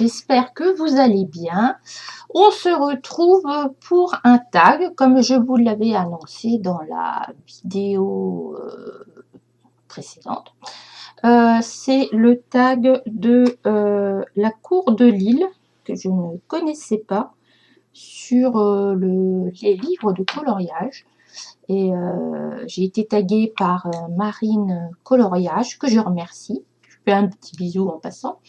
j'espère que vous allez bien. On se retrouve pour un tag, comme je vous l'avais annoncé dans la vidéo précédente. C'est le tag de la cour de Lille, que je ne connaissais pas, sur les livres de coloriage. Et j'ai été taguée par Marine Coloriage, que je remercie. Je fais un petit bisou en passant.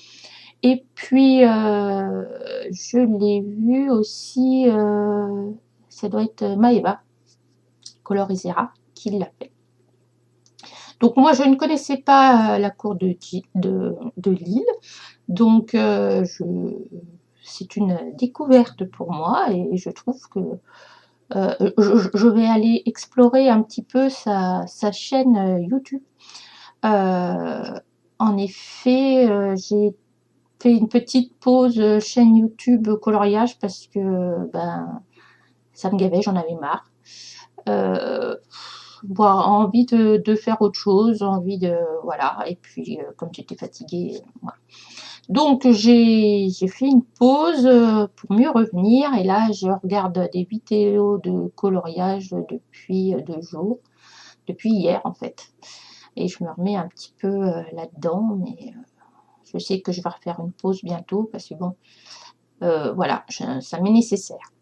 Et puis, je l'ai vu aussi, ça doit être Maëva Colorisera qui l'a fait. Donc moi, je ne connaissais pas la cour de Lille. Donc, c'est une découverte pour moi et je trouve que je vais aller explorer un petit peu sa chaîne YouTube. En effet, j'ai fait une petite pause chaîne YouTube coloriage parce que ben, ça me gavait, j'en avais marre. Envie de faire autre chose, envie de... Voilà, et puis comme j'étais fatiguée, voilà. Donc j'ai fait une pause pour mieux revenir et là je regarde des vidéos de coloriage depuis 2 jours, depuis hier en fait. Et je me remets un petit peu là-dedans, mais je sais que je vais refaire une pause bientôt parce que bon, voilà, ça m'est nécessaire.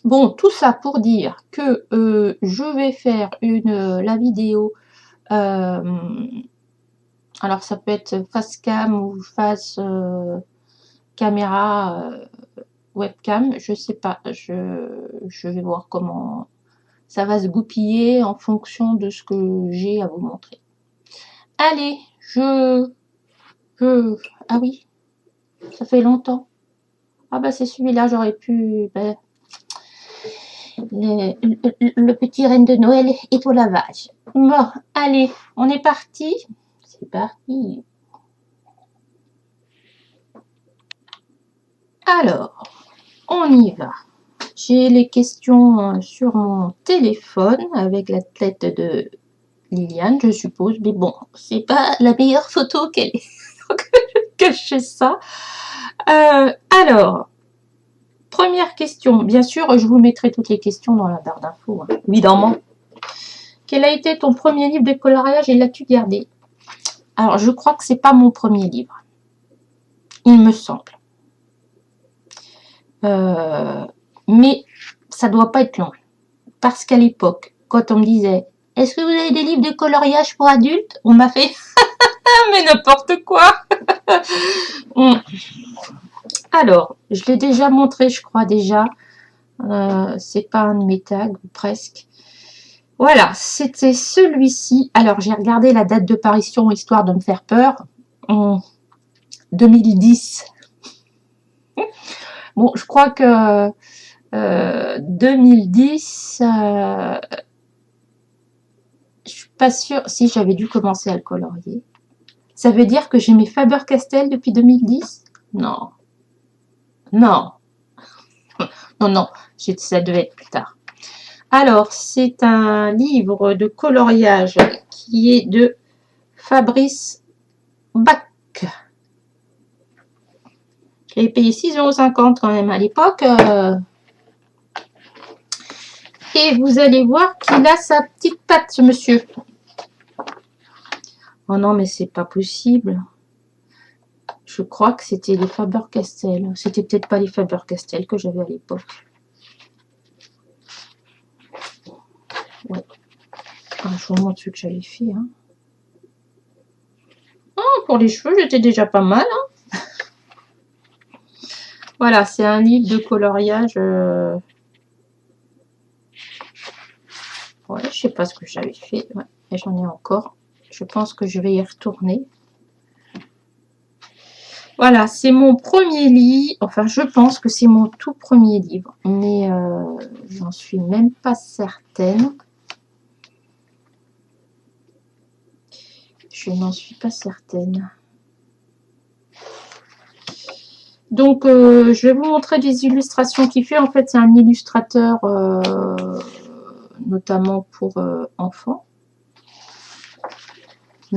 Bon, tout ça pour dire que je vais faire la vidéo, alors ça peut être face cam ou face caméra webcam, je sais pas, je vais voir comment ça va se goupiller en fonction de ce que j'ai à vous montrer. Allez, ah oui, ça fait longtemps. Ah bah c'est celui-là, j'aurais pu... Ben, le petit reine de Noël est au lavage. Bon, allez, on est parti. C'est parti. Alors, on y va. J'ai les questions sur mon téléphone avec la tête de Liliane, je suppose. Mais bon, c'est pas la meilleure photo qu'elle est. Que je sais ça. Alors, première question. Bien sûr, je vous mettrai toutes les questions dans la barre d'infos, hein, évidemment. Quel a été ton premier livre de coloriage et l'as-tu gardé? Alors, je crois que c'est pas mon premier livre. Il me semble. Mais ça doit pas être long. Parce qu'à l'époque, quand on me disait « Est-ce que vous avez des livres de coloriage pour adultes ?» On m'a fait « Mais n'importe quoi !» Alors, je l'ai déjà montré, je crois déjà. C'est pas un de mes tags, ou presque. Voilà, c'était celui-ci. Alors, j'ai regardé la date de parution, histoire de me faire peur. 2010. Bon, je crois que 2010, je suis pas sûre. Si, j'avais dû commencer à le colorier. Ça veut dire que j'ai mes Faber-Castell depuis 2010? Non. Non. Non, non, ça devait être plus tard. Alors, c'est un livre de coloriage qui est de Fabrice Bach. J'ai payé 6,50 € quand même à l'époque. Et vous allez voir qu'il a sa petite patte, ce monsieur. Oh non, mais c'est pas possible. Je crois que c'était les Faber-Castell. C'était peut-être pas les Faber-Castell que j'avais à l'époque. Ouais. Ah, je vous montre ce que j'avais fait. Hein. Oh, pour les cheveux, j'étais déjà pas mal. Hein. Voilà, c'est un livre de coloriage. Ouais, je sais pas ce que j'avais fait. Ouais, et j'en ai encore. Je pense que je vais y retourner. Voilà, c'est mon premier livre. Enfin, je pense que c'est mon tout premier livre. Mais j'en suis même pas certaine. Je n'en suis pas certaine. Donc, je vais vous montrer des illustrations qu'il fait. En fait, c'est un illustrateur notamment pour enfants.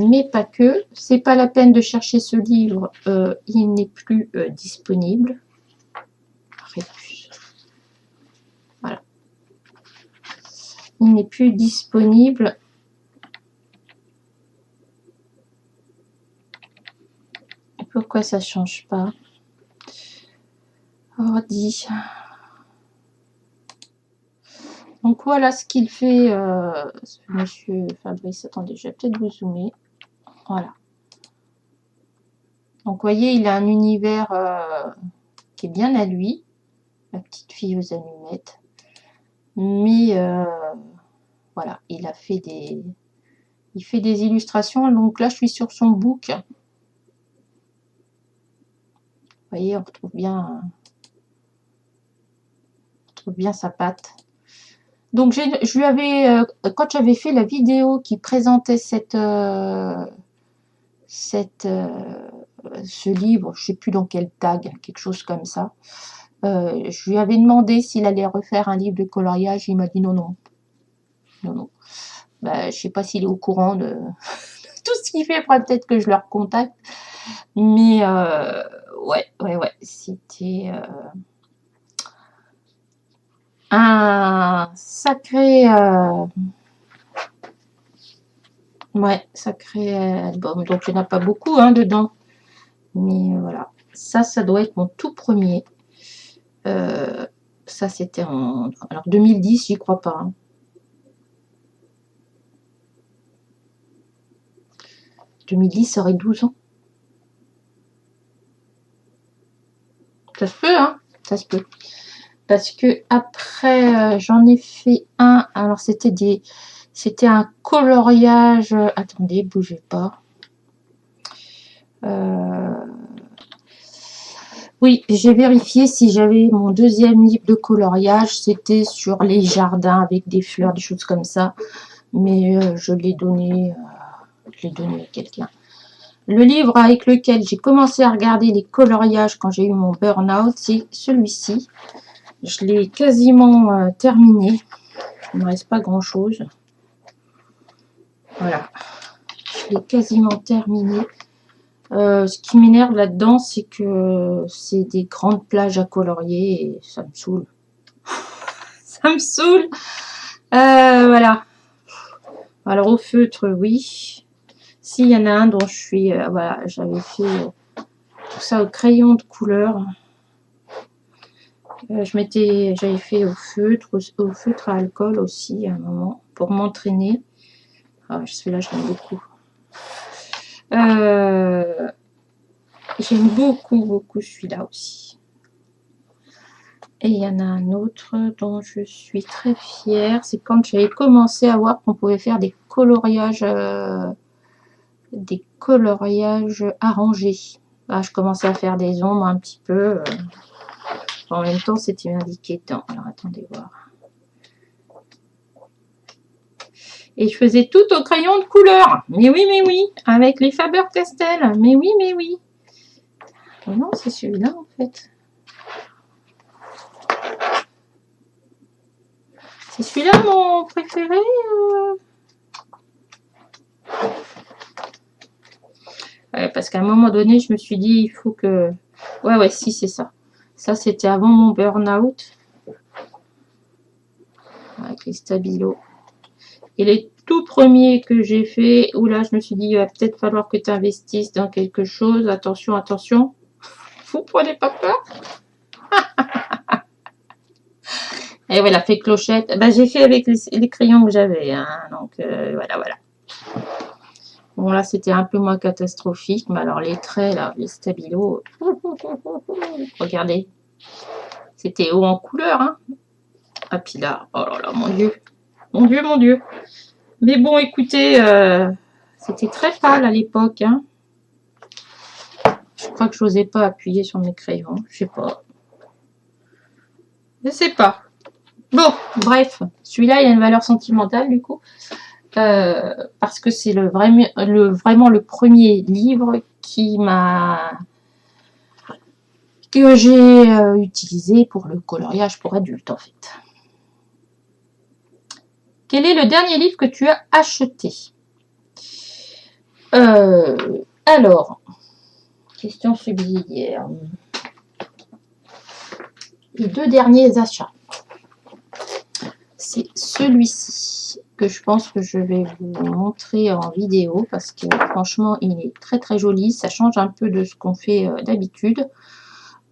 mais pas que. C'est pas la peine de chercher ce livre, il n'est plus disponible. Répus. Voilà. Il n'est plus disponible. Pourquoi ça change pas? Ordi. Donc voilà ce qu'il fait, monsieur Fabrice. Attendez, je vais peut-être vous zoomer. Voilà. Donc vous voyez, il a un univers qui est bien à lui. La petite fille aux allumettes. Mais voilà, il fait des illustrations. Donc là, je suis sur son book. Vous voyez, on retrouve bien sa patte. Donc je lui avais, quand j'avais fait la vidéo qui présentait ce livre, je ne sais plus dans quel tag, quelque chose comme ça, je lui avais demandé s'il allait refaire un livre de coloriage. Il m'a dit non, non. Non, non. Bah, je ne sais pas s'il est au courant de tout ce qu'il fait, peut-être que je le recontacte. Mais ouais, c'était un sacré sacré album. Donc il n'y en a pas beaucoup dedans, mais voilà, ça doit être mon tout premier. Ça c'était en 2010, j'y crois pas, hein. 2010, ça aurait 12 ans. Ça se peut, hein, ça se peut. Parce que après, j'en ai fait un. Alors c'était un coloriage. Attendez, bougez pas. Oui, j'ai vérifié si j'avais mon deuxième livre de coloriage. C'était sur les jardins avec des fleurs, des choses comme ça. Mais je l'ai donné à quelqu'un. Le livre avec lequel j'ai commencé à regarder les coloriages quand j'ai eu mon burn-out, c'est celui-ci. Je l'ai quasiment terminé. Il ne me reste pas grand-chose. Voilà. Je l'ai quasiment terminé. Ce qui m'énerve là-dedans, c'est que c'est des grandes plages à colorier et ça me saoule. Ça me saoule. Voilà. Alors au feutre, oui. S'il y en a un dont je suis... voilà, j'avais fait tout ça au crayon de couleur. J'avais fait au feutre à alcool aussi à un moment, pour m'entraîner. Ah, celui-là, je l'aime beaucoup. J'aime beaucoup celui-là aussi. Et il y en a un autre dont je suis très fière. C'est quand j'avais commencé à voir qu'on pouvait faire des coloriages arrangés. Là, je commençais à faire des ombres un petit peu. En même temps, c'était indiqué dedans. Alors, attendez voir. Et je faisais tout au crayon de couleur. Mais oui, avec les Faber-Castell. Mais oui. Oh non, c'est celui-là, en fait. C'est celui-là, mon préféré. Parce qu'à un moment donné, je me suis dit, il faut que... Ouais, si, c'est ça. Ça, c'était avant mon burn-out. Avec les stabilos. Et les tout premiers que j'ai fait, où là, je me suis dit, il va peut-être falloir que tu investisses dans quelque chose. Attention. Vous prenez pas peur. Et voilà, fait clochette. Ben, j'ai fait avec les crayons que j'avais. Hein, donc, voilà. Bon, là, c'était un peu moins catastrophique. Mais alors, les traits, là, les stabilos. Regardez. C'était haut en couleur. Hein. Ah, puis là, oh là là, mon Dieu. Mon Dieu. Mais bon, écoutez, c'était très pâle à l'époque. Hein. Je crois que je n'osais pas appuyer sur mes crayons. Je sais pas. Bon, bref. Celui-là, il a une valeur sentimentale, du coup. Parce que c'est vraiment le premier livre que j'ai utilisé pour le coloriage pour adultes, en fait. Quel est le dernier livre que tu as acheté? Alors, question subsidiaire. Les deux derniers achats. C'est celui-ci que je pense que je vais vous montrer en vidéo parce que franchement, il est très très joli. Ça change un peu de ce qu'on fait d'habitude.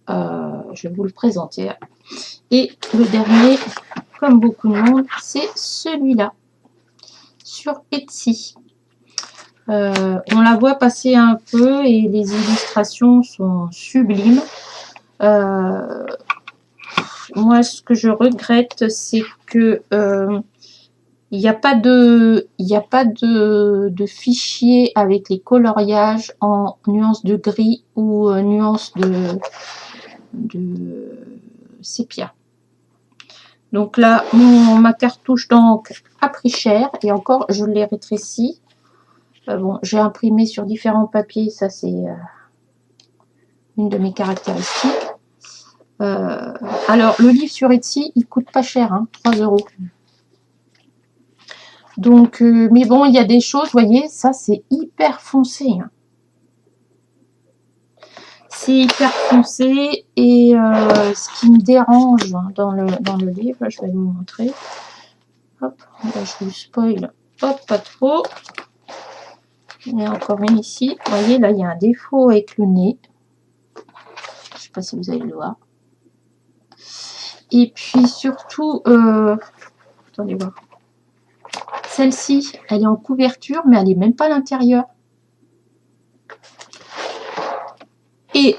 Je vais vous le présenter. Et le dernier, comme beaucoup de monde, c'est celui-là sur Etsy. On la voit passer un peu et les illustrations sont sublimes. Moi, ce que je regrette, c'est que il n'y a pas de fichier avec les coloriages en nuances de gris ou nuances de sépia. Donc là, ma cartouche d'encre a pris cher et encore, je l'ai rétrécie. Bon, j'ai imprimé sur différents papiers, ça c'est une de mes caractéristiques. Alors, le livre sur Etsy, il coûte pas cher, hein, 3 €. Donc, mais bon, il y a des choses, vous voyez, ça c'est hyper foncé. Hein. C'est hyper foncé et ce qui me dérange dans le livre, je vais vous montrer. Hop, là je vous spoil, hop, pas trop. Il y a encore une ici. Vous voyez, là il y a un défaut avec le nez. Je ne sais pas si vous allez le voir. Et puis surtout, attendez voir. Celle-ci, elle est en couverture, mais elle n'est même pas à l'intérieur. Et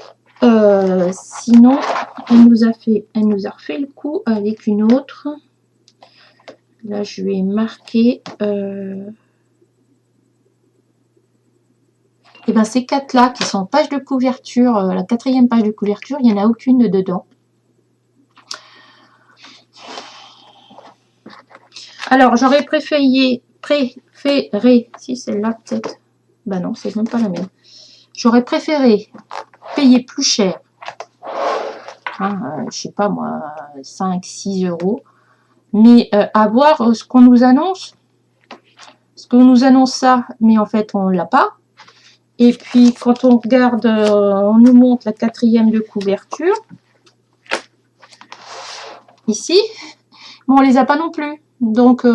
sinon, elle nous a refait le coup avec une autre. Là, je lui ai marqué. Et ben ces quatre-là qui sont en page de couverture, la 4e page de couverture, il n'y en a aucune dedans. Alors, j'aurais préféré, si celle-là peut-être, bah non, c'est même pas la même. J'aurais préféré payer plus cher, hein, je sais pas moi, 5-6 €, mais avoir ce qu'on nous annonce. Parce qu'on nous annonce ça, mais en fait on l'a pas. Et puis quand on regarde, on nous montre la 4e de couverture, ici, mais on les a pas non plus. Donc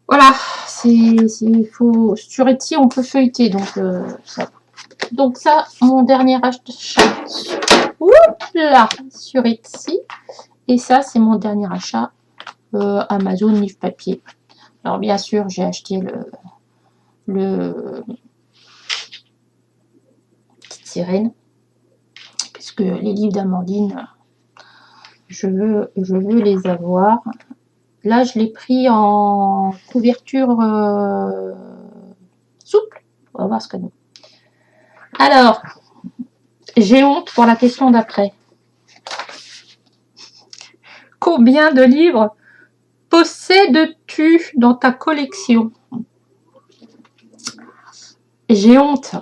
voilà, faut sur Etsy on peut feuilleter, donc ça mon dernier achat. Oups là, sur Etsy, et ça c'est mon dernier achat Amazon livre papier. Alors bien sûr j'ai acheté le petite sirène, puisque les livres d'Amandine, je veux les avoir. Là je l'ai pris en couverture souple. On va voir ce que nous. Alors, j'ai honte pour la question d'après. Combien de livres possèdes-tu dans ta collection? J'ai honte.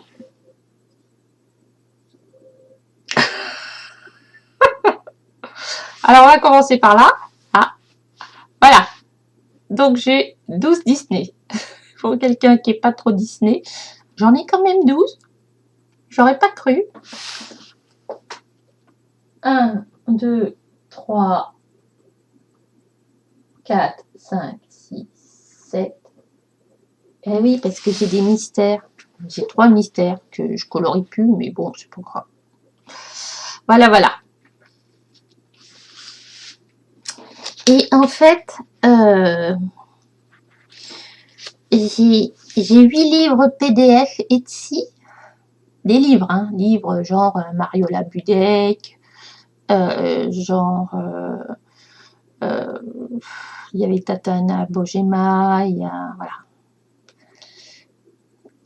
Alors, on va commencer par là. Ah, voilà. Donc, j'ai 12 Disney. Pour quelqu'un qui n'est pas trop Disney, j'en ai quand même 12. J'aurais pas cru. 1, 2, 3, 4, 5, 6, 7. Eh oui, parce que j'ai des mystères. J'ai 3 mystères que je colorie plus, mais bon, c'est pas grave. Voilà, voilà. Et en fait, j'ai 8 livres PDF Etsy. Des livres, hein, livres genre Mariola Budek, genre il y avait Tatana Bojema, il y a voilà.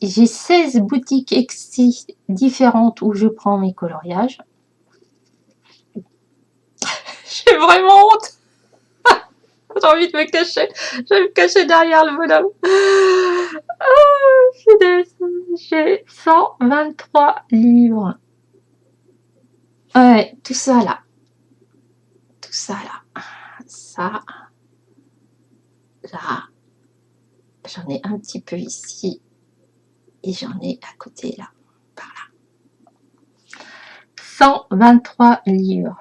J'ai 16 boutiques Etsy différentes où je prends mes coloriages. J'ai vraiment honte. J'ai envie de me cacher. Je vais me cacher derrière le bonhomme. Oh, j'ai 123 livres. Ouais, tout ça là. Tout ça là. Ça. Là. J'en ai un petit peu ici et j'en ai à côté là, par là. 123 livres.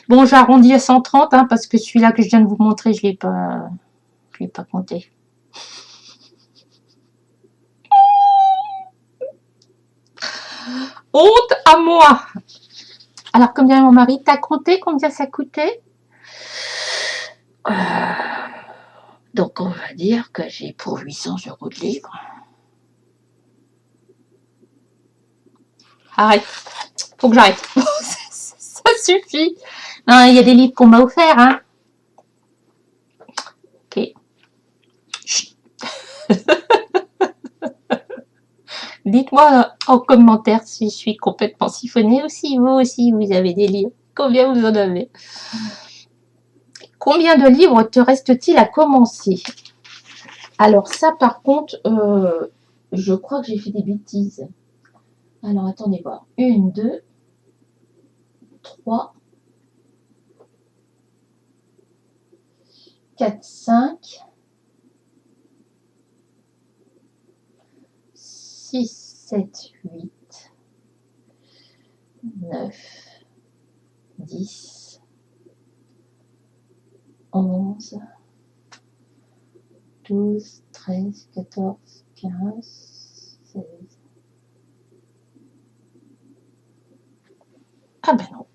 Bon, j'arrondis à 130 hein, parce que celui-là que je viens de vous montrer, je ne l'ai pas compté. Honte à moi. Alors, combien mon mari t'a compté? Combien ça coûtait? Donc, on va dire que j'ai pour 800 € de livres. Arrête. Faut que j'arrête. Ça suffit. Non, il y a des livres qu'on m'a offerts. Hein. Ok. Dites-moi en commentaire si je suis complètement siphonnée ou si vous aussi vous avez des livres. Combien vous en avez? Combien de livres te reste-t-il à commencer? Alors ça par contre, je crois que j'ai fait des bêtises. Alors attendez voir. 1, 2, 3, 4, 5, 6, 7, 8, 9, 10, 11, 12, 13, 14, 15, 16. Ah ben non.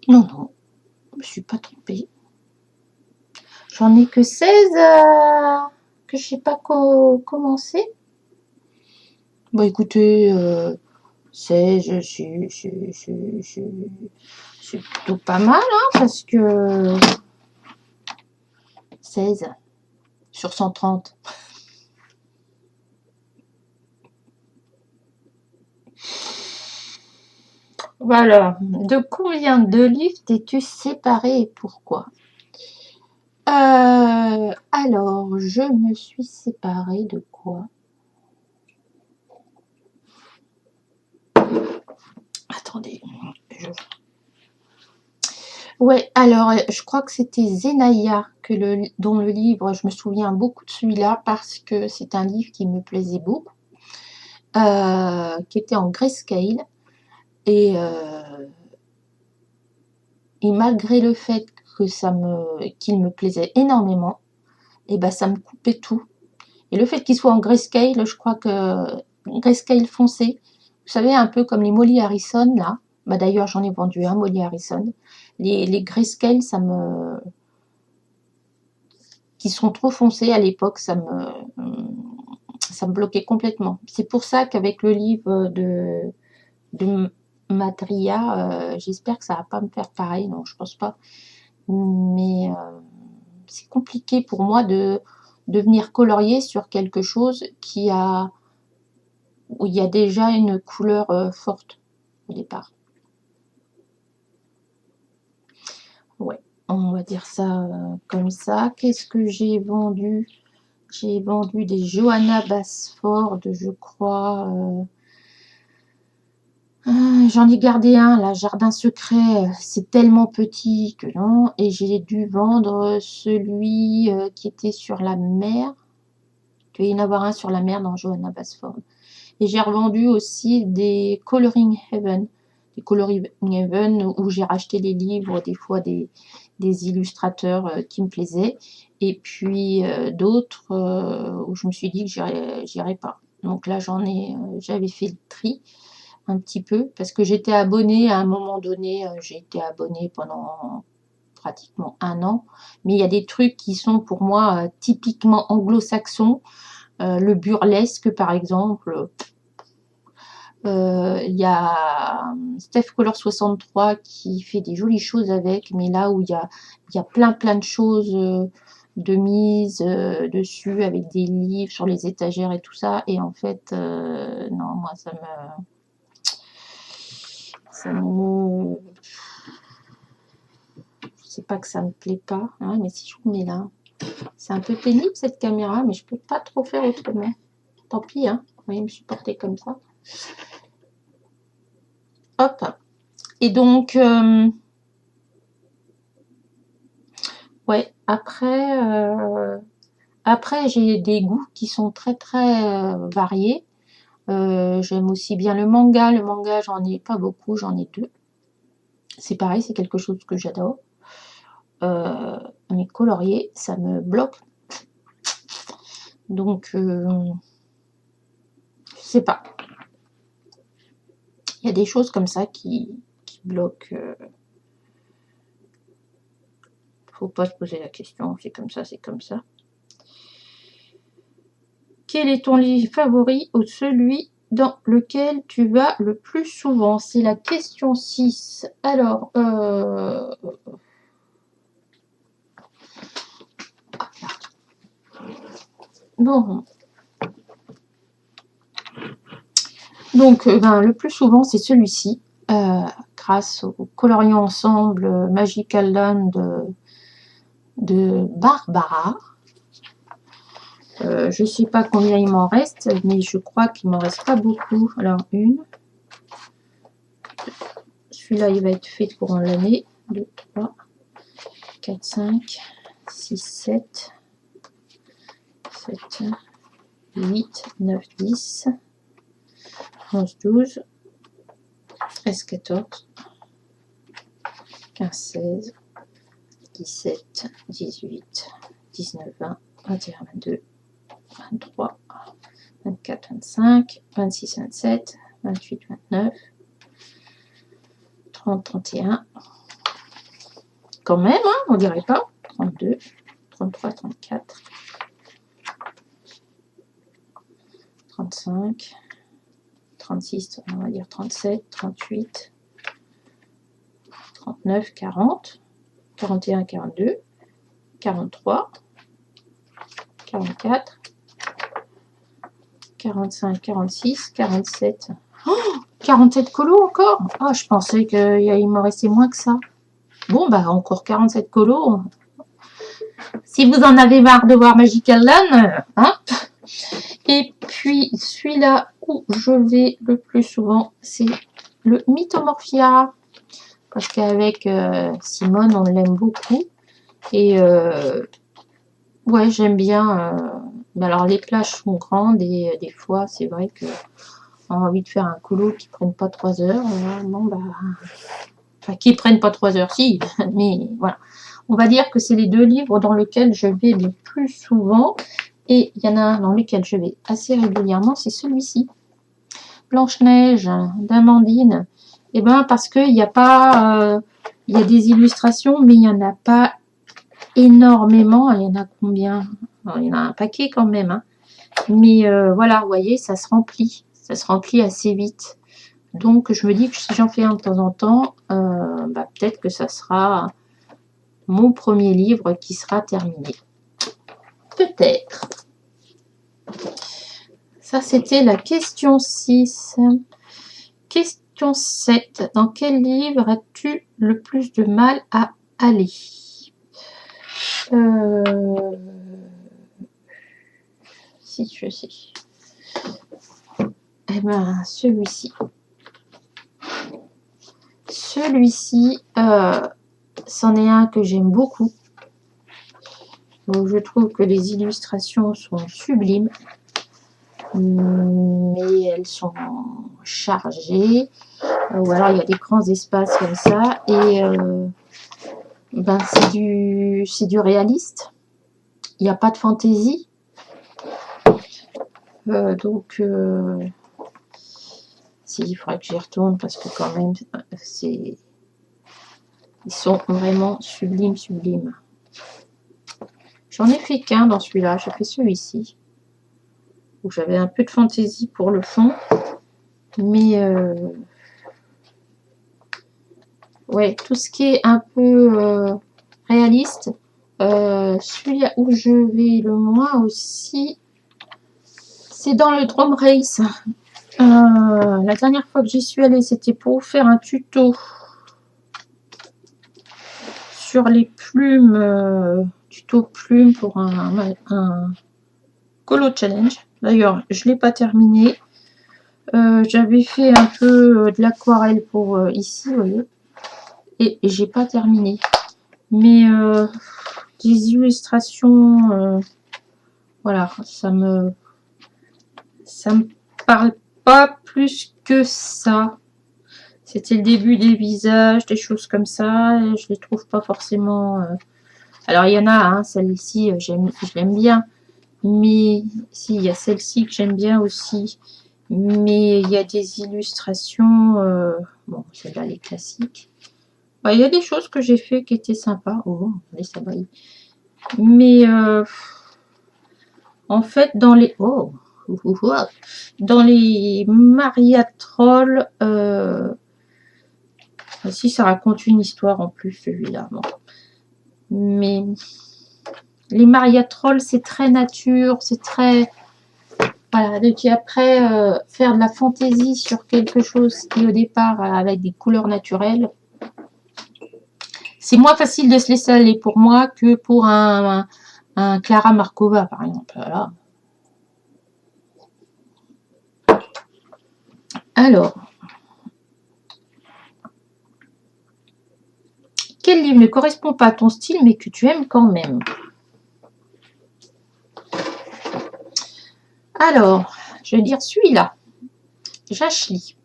Non, non, je me suis pas trompée. J'en ai que 16 que je sais pas commencer. Bon écoutez, 16, c'est plutôt pas mal, hein, parce que 16 sur 130. Voilà. De combien de livres t'es-tu séparée et pourquoi? Alors, je me suis séparée de quoi? Attendez. Ouais, alors je crois que c'était Zenaïa dont le livre, je me souviens beaucoup de celui-là parce que c'est un livre qui me plaisait beaucoup, qui était en grayscale et malgré le fait que qu'il me plaisait énormément, et ben ça me coupait tout. Et le fait qu'il soit en grayscale, je crois que grayscale foncé, vous savez un peu comme les Molly Harrison là. Bah d'ailleurs j'en ai vendu un Molly Harrison. Les grayscale, qui sont trop foncés à l'époque, ça me bloquait complètement. C'est pour ça qu'avec le livre de Madria, j'espère que ça va pas me faire pareil, non, je pense pas. Mais c'est compliqué pour moi de venir colorier sur quelque chose où il y a déjà une couleur forte au départ. Ouais, on va dire ça comme ça. Qu'est-ce que j'ai vendu? J'ai vendu des Johanna Basford, je crois. J'en ai gardé un, là, Jardin Secret. C'est tellement petit que non. Et j'ai dû vendre celui qui était sur la mer. Il devait y en avoir un sur la mer dans Johanna Basford. Et j'ai revendu aussi des Coloring Heaven. Des Coloring Heaven où j'ai racheté les livres, des fois des illustrateurs qui me plaisaient. Et puis d'autres où je me suis dit que j'irais pas. Donc là, j'avais fait le tri un petit peu parce que j'étais abonnée à un moment donné. J'ai été abonnée pendant pratiquement 1 an. Mais il y a des trucs qui sont pour moi typiquement anglo-saxons. Le burlesque, par exemple. Il y a Steph Color 63 qui fait des jolies choses avec, mais là où il y a plein de choses de mise dessus avec des livres sur les étagères et tout ça, et en fait non, moi ça me je sais pas que ça me plaît pas, hein, mais si je vous mets là, c'est un peu pénible cette caméra, mais je peux pas trop faire autrement, tant pis, hein, vous voyez, me supporter comme ça. Hop, et donc Ouais, après j'ai des goûts qui sont très variés. J'aime aussi bien le manga. Le manga, j'en ai pas beaucoup, j'en ai 2. C'est pareil, c'est quelque chose que j'adore. Mais colorier, ça me bloque. Donc, je sais pas. Il y a des choses comme ça qui bloquent. Faut pas se poser la question, c'est comme ça, c'est comme ça. Quel est ton livre favori ou celui dans lequel tu vas le plus souvent? C'est la question 6. Alors, bon. Donc, le plus souvent, c'est celui-ci. Grâce au coloriant ensemble Magical Land de Barbara. Je sais pas combien il m'en reste, mais je crois qu'il m'en reste pas beaucoup. Alors, celui-là, il va être fait courant l'année. 2, 3, 4, 5, 6, 7, 7, 8, 9, 10, 11, 12, 13, 14, 15, 16, 17, 18, 19, 20, 21, 22, 23, 24, 25, 26, 27, 28, 29, 30, 31. Quand même, hein, on dirait pas. 32, 33, 34, 35, 36, on va dire 37, 38, 39, 40, 41, 42, 43, 44, 45, 46, 47. Oh, 47 colos encore. Ah, je pensais qu'il m'en restait moins que ça. Bon, bah encore 47 colos. Si vous en avez marre de voir Magical Land, hein. Et puis, celui-là où je vais le plus souvent, c'est le Mythomorphia. Parce qu'avec Simone, on l'aime beaucoup. Et ouais, j'aime bien. Alors, les plages sont grandes et des fois, c'est vrai que on a envie de faire un colo qui ne prenne pas 3 heures. Bon, bah, enfin, qui ne prenne pas 3 heures, si, mais voilà. On va dire que c'est les 2 livres dans lesquels je vais le plus souvent. Et il y en a un dans lequel je vais assez régulièrement, c'est celui-ci. Blanche-Neige d'Amandine. Et ben parce qu'il n'y a pas... il y a des illustrations, mais il n'y en a pas énormément. Il y en a combien? Alors, il y en a un paquet quand même. Hein. Mais voilà, vous voyez, ça se remplit. Ça se remplit assez vite. Donc, je me dis que si j'en fais un de temps en temps, bah, peut-être que ça sera mon premier livre qui sera terminé. Peut-être. Ça, c'était la question 6. Question 7. Dans quel livre as-tu le plus de mal à aller? Si, je sais. Eh ben, celui-ci. Celui-ci, c'en est un que j'aime beaucoup. Donc, je trouve que les illustrations sont sublimes. Mais elles sont chargées. Ou alors, il y a des grands espaces comme ça. Et ben, c'est du réaliste. Il n'y a pas de fantaisie. Donc, il faudrait que j'y retourne parce que quand même, ils sont vraiment sublimes, sublimes. J'en ai fait qu'un dans celui-là, j'ai fait celui-ci, où j'avais un peu de fantaisie pour le fond, mais ouais, tout ce qui est un peu réaliste, celui où je vais le moins aussi, c'est dans le Drum Race. La dernière fois que j'y suis allée, c'était pour faire un tuto sur les plumes, tuto plumes pour un colo challenge. D'ailleurs, je ne l'ai pas terminé. J'avais fait un peu de l'aquarelle pour ici, vous voyez, et j'ai pas terminé. Mais des illustrations, voilà, ça me parle pas plus que ça. C'était le début des visages, des choses comme ça, et je les trouve pas forcément... Alors il y en a, hein, celle-ci, je l'aime bien, mais si, il y a celle-ci que j'aime bien aussi, mais il y a des illustrations, bon, celle-là, les classiques. Bah, il y a des choses que j'ai fait qui étaient sympas. Oh, allez, ça va. Mais en fait, dans les... Oh, dans les Maria Troll, si ça raconte une histoire en plus, celui-là. Bon. Mais les Maria Troll, c'est très nature, c'est très... Voilà, donc après, faire de la fantaisie sur quelque chose qui au départ avec des couleurs naturelles, c'est moins facile de se laisser aller pour moi que pour un Clara Markova, par exemple. Voilà. Alors, quel livre ne correspond pas à ton style mais que tu aimes quand même? Alors, je vais dire celui-là. J'achète.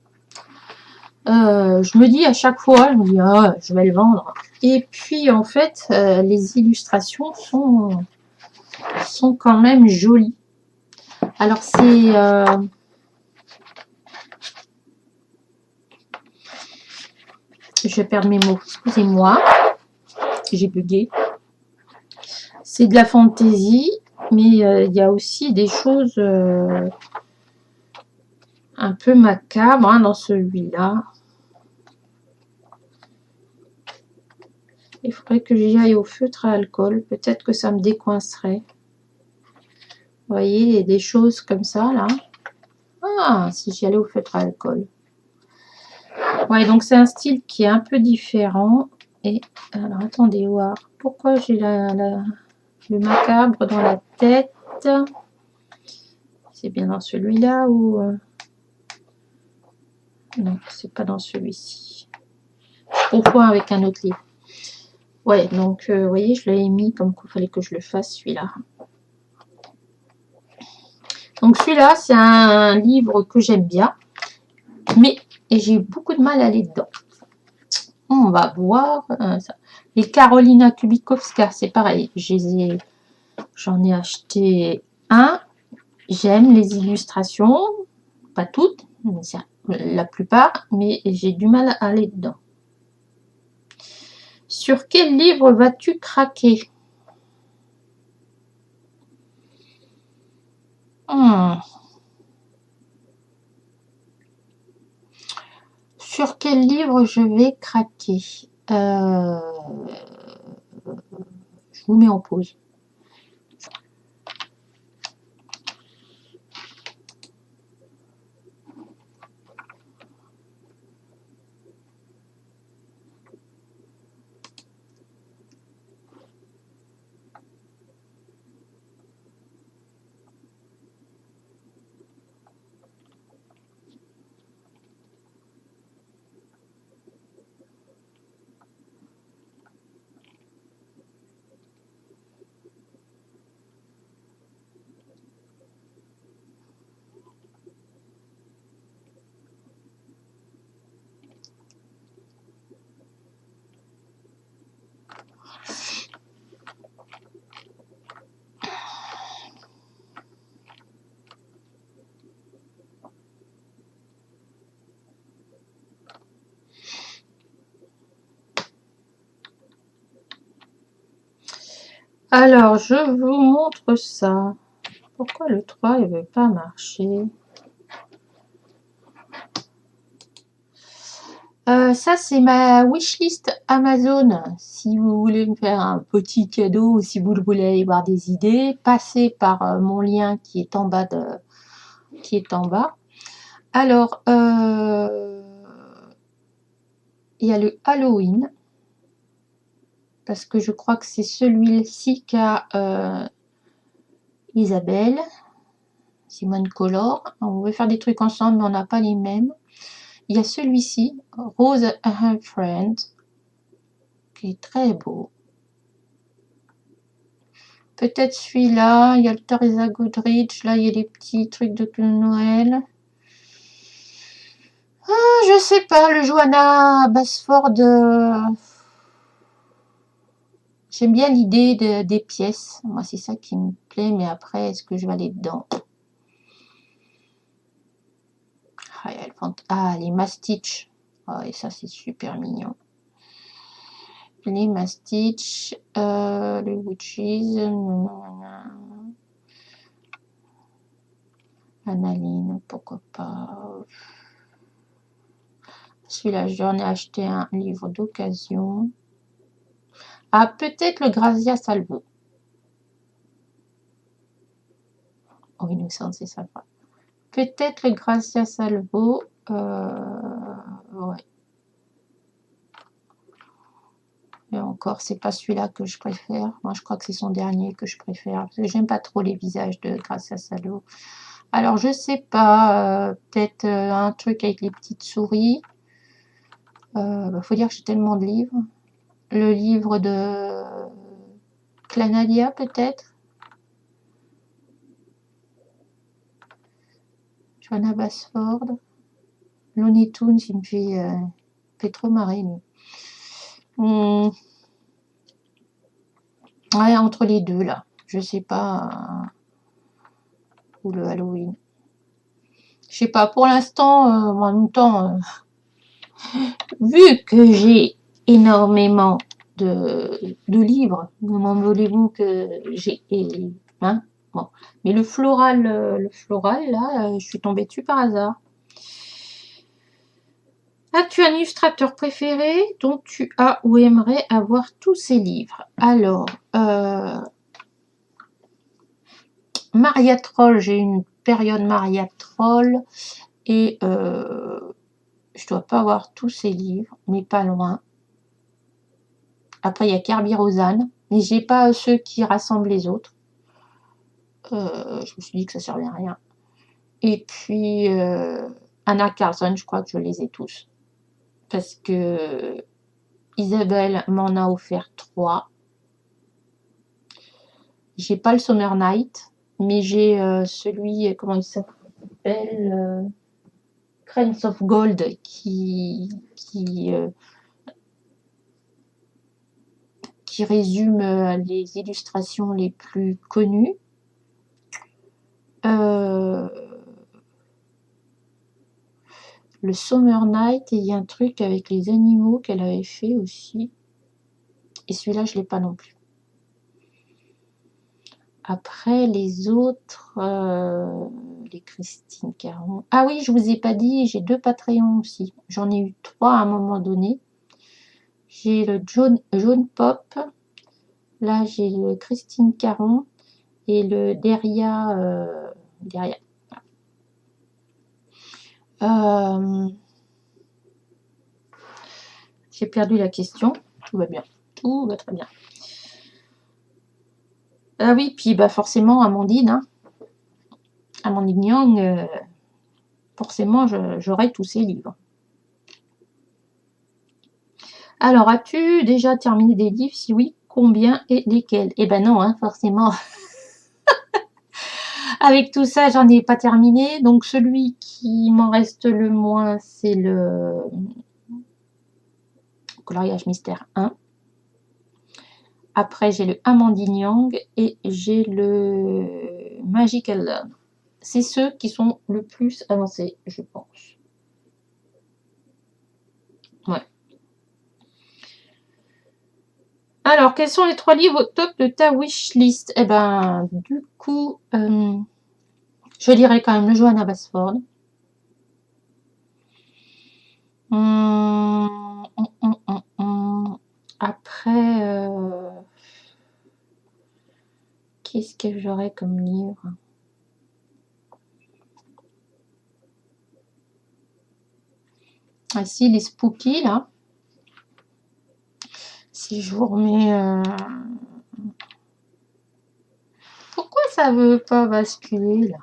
Je me dis à chaque fois, je me dis, ah, je vais le vendre. Et puis, en fait, les illustrations sont quand même jolies. Alors, c'est... je vais perdre mes mots, excusez-moi. J'ai bugué. C'est de la fantaisie, mais il y a aussi des choses un peu macabres hein, dans celui-là. Il faudrait que j'y aille au feutre à alcool. Peut-être que ça me décoincerait. Vous voyez, il y a des choses comme ça, là. Ah, si j'y allais au feutre à alcool. Ouais, donc c'est un style qui est un peu différent. Et alors, attendez, voir. Pourquoi j'ai le macabre dans la tête? C'est bien dans celui-là ou... Non, c'est pas dans celui-ci. Au point avec un autre livre. Ouais, donc, vous voyez, je l'avais mis comme qu'il fallait que je le fasse, celui-là. Donc, celui-là, c'est un livre que j'aime bien. Mais j'ai eu beaucoup de mal à aller dedans. On va voir ça. Les Karolina Kubikowska, c'est pareil. J'en ai acheté un. J'aime les illustrations. Pas toutes, la plupart. Mais j'ai du mal à aller dedans. Sur quel livre vas-tu craquer? Sur quel livre je vais craquer? Je vous mets en pause. Alors, je vous montre ça. Pourquoi le 3 il ne veut pas marcher? Ça, c'est ma wishlist Amazon. Si vous voulez me faire un petit cadeau ou si vous voulez aller voir des idées, passez par mon lien qui est en bas. Alors, il y a le Halloween. Parce que je crois que c'est celui-ci qu'a Isabelle. Simone Color. On veut faire des trucs ensemble, mais on n'a pas les mêmes. Il y a celui-ci, Rose and Her Friend, qui est très beau. Peut-être celui-là. Il y a le Teresa Goodrich. Là, il y a des petits trucs de Noël. Ah, je sais pas, le Johanna Basford. J'aime bien l'idée des pièces. Moi, c'est ça qui me plaît. Mais après, est-ce que je vais aller dedans? Ah, les Mastitch. Ah, et ça, c'est super mignon. Les Mastitch. Les Witches. Analine, pourquoi pas. Celui-là, j'en ai acheté un livre d'occasion. Ah, peut-être le Grazia Salvo. Oh, Innocent, c'est sympa. Peut-être le Grazia Salvo. Ouais. Et encore, c'est pas celui-là que je préfère. Moi, je crois que c'est son dernier que je préfère. Parce que j'aime pas trop les visages de Grazia Salvo. Alors, je sais pas. Peut-être un truc avec les petites souris. Faut dire que j'ai tellement de livres. Le livre de Clanadia, peut-être. Johanna Basford. Looney Tunes, il me fait trop marrer, lui. Ouais, entre les deux, là. Je sais pas. Ou le Halloween. Je sais pas, pour l'instant, en même temps, vu que j'ai énormément de livres, comment voulez-vous que j'ai... Hein, bon. Mais le floral, là, je suis tombée dessus par hasard. As-tu un illustrateur préféré dont tu as ou aimerais avoir tous ses livres? Alors, Maria Troll, j'ai une période Maria Troll et je dois pas avoir tous ses livres, mais pas loin. Après, il y a Kirby Rosanne, mais j'ai pas ceux qui rassemblent les autres. Je me suis dit que ça servait à rien. Et puis, Anna Carlson, je crois que je les ai tous. Parce que Isabelle m'en a offert 3. J'ai pas le Summer Night, mais j'ai celui, comment il s'appelle, Cranes of Gold, qui résume les illustrations les plus connues. Le Summer Night, et il y a un truc avec les animaux qu'elle avait fait aussi. Et celui-là, je ne l'ai pas non plus. Après, les autres, les Christine Caron. Ah oui, je vous ai pas dit, j'ai 2 Patreons aussi. J'en ai eu 3 à un moment donné. J'ai le Jaune Pop. Là, j'ai le Christine Caron et le Deria. J'ai perdu la question. Tout va bien. Tout va très bien. Ah oui, puis bah forcément, Amandine. Hein. Amandine Young, forcément, j'aurai tous ses livres. Alors, as-tu déjà terminé des livres? Si oui, combien et lesquels? Eh ben non, hein, forcément. Avec tout ça, j'en ai pas terminé. Donc, celui qui m'en reste le moins, c'est le Coloriage Mystère 1. Après, j'ai le Amandine Yang et j'ai le Magical Learn. C'est ceux qui sont le plus avancés, je pense. Ouais. Alors, quels sont les 3 livres au top de ta wishlist? Eh ben, du coup, je dirais quand même le Johanna Basford. Après, qu'est-ce que j'aurais comme livre? Ah si, les Spooky, là. Si je vous remets... Pourquoi ça veut pas basculer, là?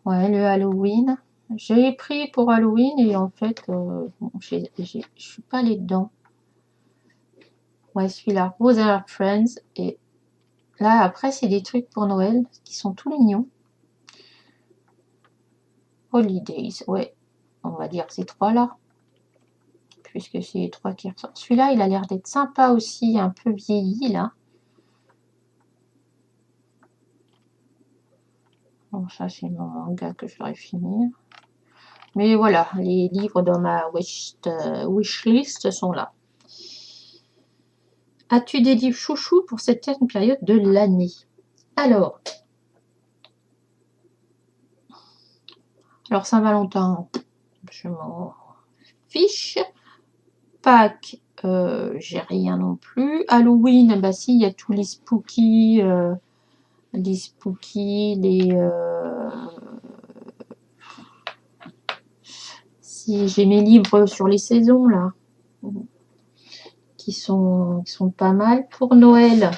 Ouais, le Halloween. J'ai pris pour Halloween et en fait, bon, je suis pas allée dedans. Ouais, celui-là, Rose and Her Friends. Et Là, après, c'est des trucs pour Noël qui sont tout mignons. Holidays, ouais. On va dire ces trois-là. Puisque c'est les trois qui ressortent. Celui-là, il a l'air d'être sympa aussi, un peu vieilli, là. Bon, ça, c'est mon manga que je devrais finir. Mais voilà, les livres dans ma wishlist sont là. As-tu des livres chouchous pour cette période de l'année? Alors Saint-Valentin, je m'en fiche. Pâques, j'ai rien non plus. Halloween, bah si, il y a tous les spooky, si j'ai mes livres sur les saisons là, qui sont pas mal. Pour Noël,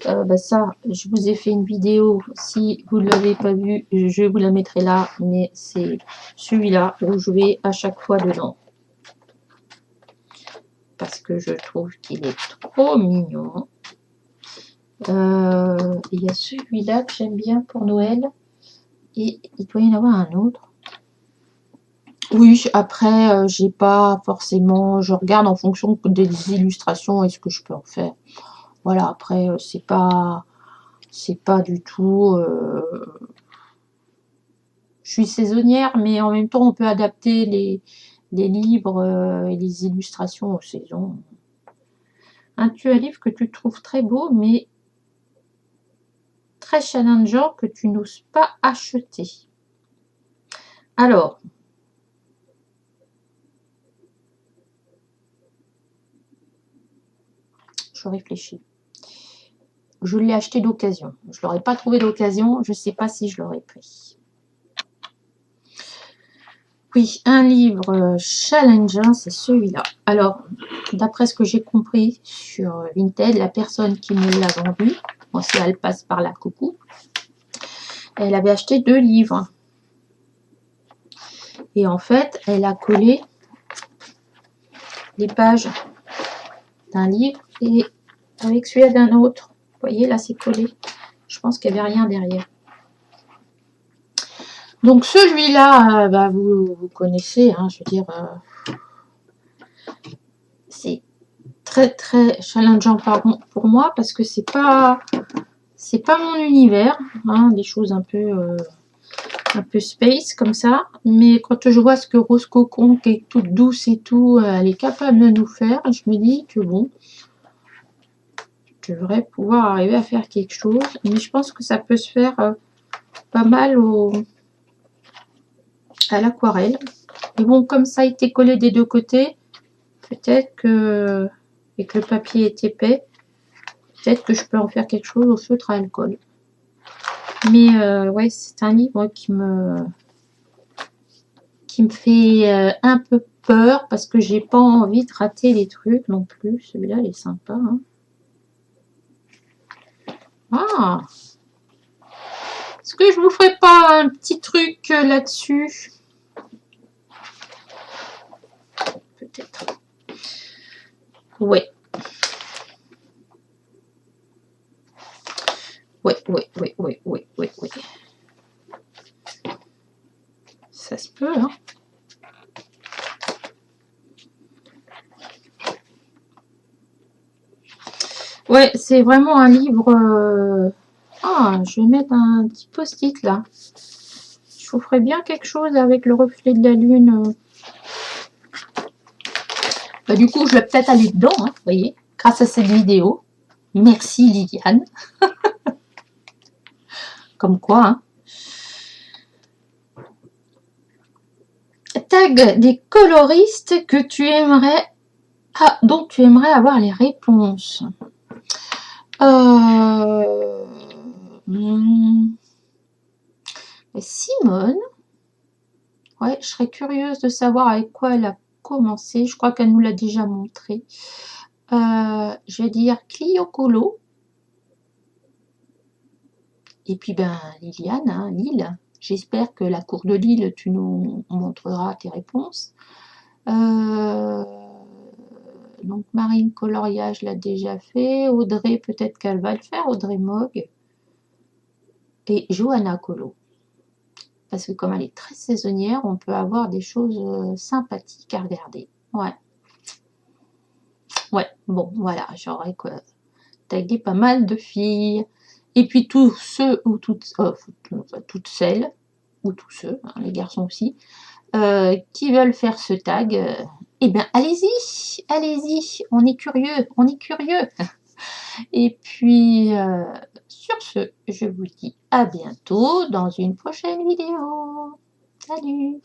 bah ça, je vous ai fait une vidéo. Si vous ne l'avez pas vue, je vous la mettrai là. Mais c'est celui-là où je vais à chaque fois dedans. Parce que je trouve qu'il est trop mignon. Il y a celui-là que j'aime bien pour Noël. Et il doit y en avoir un autre. Oui, après, j'ai pas forcément... Je regarde en fonction des illustrations et ce que je peux en faire. Voilà, après, c'est pas du tout... Je suis saisonnière, mais en même temps, on peut adapter les livres et les illustrations aux saisons. Tu as un livre que tu trouves très beau, mais très challengeant, que tu n'oses pas acheter. Alors, je réfléchis. Je l'ai acheté d'occasion. Je ne l'aurais pas trouvé d'occasion. Je ne sais pas si je l'aurais pris. Oui, un livre challengeant, c'est celui-là. Alors, d'après ce que j'ai compris sur Vinted, la personne qui me l'a vendu, bon, si elle passe par là, coucou, elle avait acheté 2 livres. Et en fait, elle a collé les pages d'un livre et avec celui d'un autre. Vous voyez, là, c'est collé. Je pense qu'il n'y avait rien derrière. Donc, celui-là, bah, vous connaissez, hein, je veux dire, c'est très, très challengeant pour moi parce que c'est pas mon univers, hein, des choses un peu space comme ça. Mais quand je vois ce que Rose Cocon, qui est toute douce et tout, elle est capable de nous faire, je me dis que bon, je devrais pouvoir arriver à faire quelque chose. Mais je pense que ça peut se faire pas mal à l'aquarelle. Mais bon, comme ça a été collé des deux côtés, peut-être que, et que le papier est épais, peut-être que je peux en faire quelque chose au feutre à alcool. Mais ouais, c'est un livre qui me fait un peu peur parce que j'ai pas envie de rater les trucs non plus. Celui-là, il est sympa. Hein. Ah, est-ce que je vous ferai pas un petit truc là-dessus? Peut-être. Ouais. Ouais. Ça se peut, hein. Ouais, c'est vraiment un livre... Ah, je vais mettre un petit post-it là. Je vous ferai bien quelque chose avec le reflet de la lune. Bah, du coup, je vais peut-être aller dedans, hein, vous voyez, grâce à cette vidéo. Merci Liliane. Comme quoi, hein. Tag des coloristes que tu aimerais... Ah, dont tu aimerais avoir les réponses. Simone. Ouais, je serais curieuse de savoir avec quoi elle a commencé. Je crois qu'elle nous l'a déjà montré. Je vais dire Clio Colo. Et puis, ben, Liliane, hein, Lille. J'espère que la cour de Lille, tu nous montreras tes réponses. Donc Marine Coloriage l'a déjà fait. Audrey, peut-être qu'elle va le faire. Audrey Mogg. Et Johanna Colo. Parce que comme elle est très saisonnière, on peut avoir des choses sympathiques à regarder. Ouais. Ouais, bon, voilà, j'aurais tagué pas mal de filles. Et puis tous ceux ou toutes celles, ou tous ceux, hein, les garçons aussi, qui veulent faire ce tag, eh bien allez-y, allez-y, on est curieux, on est curieux. Et puis sur ce, je vous dis à bientôt dans une prochaine vidéo. Salut!